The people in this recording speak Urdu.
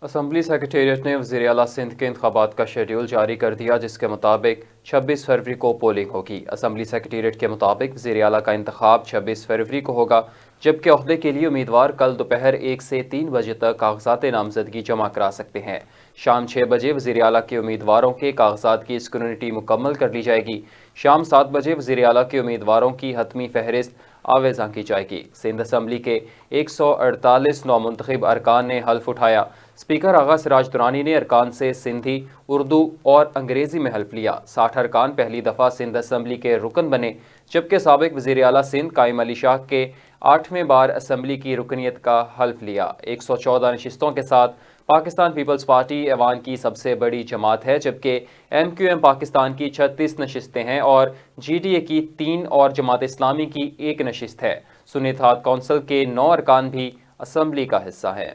اسمبلی سیکریٹریٹ نے وزیر اعلیٰ سندھ کے انتخابات کا شیڈول جاری کر دیا، جس کے مطابق 26 فروری کو پولنگ ہوگی۔ اسمبلی سیکریٹریٹ کے مطابق وزیر اعلیٰ کا انتخاب 26 فروری کو ہوگا، جبکہ عہدے کے لیے امیدوار کل دوپہر 1 سے 3 بجے تک کاغذات نامزدگی جمع کرا سکتے ہیں۔ شام 6 بجے وزیر اعلیٰ کے امیدواروں کے کاغذات کی اسکروٹنی مکمل کر لی جائے گی۔ شام 7 بجے وزیر اعلیٰ کے امیدواروں کی حتمی فہرست آویزاں کی جائے گی۔ سندھ اسمبلی کے 148 نومنتخب ارکان نے حلف اٹھایا۔ اسپیکر آغا سراج درانی نے ارکان سے سندھی، اردو اور انگریزی میں حلف لیا۔ 60 ارکان پہلی دفعہ سندھ اسمبلی کے رکن بنے، جبکہ سابق وزیر اعلیٰ سندھ قائم علی شاہ کے 8ویں بار اسمبلی کی رکنیت کا حلف لیا۔ 114 نشستوں کے ساتھ پاکستان پیپلز پارٹی ایوان کی سب سے بڑی جماعت ہے، جبکہ ایم کیو ایم پاکستان کی 36 نشستیں ہیں اور جی ڈی اے کی 3 اور جماعت اسلامی کی 1 نشست ہے۔ سنی اتحاد کونسل کے 9 ارکان بھی اسمبلی کا حصہ ہیں۔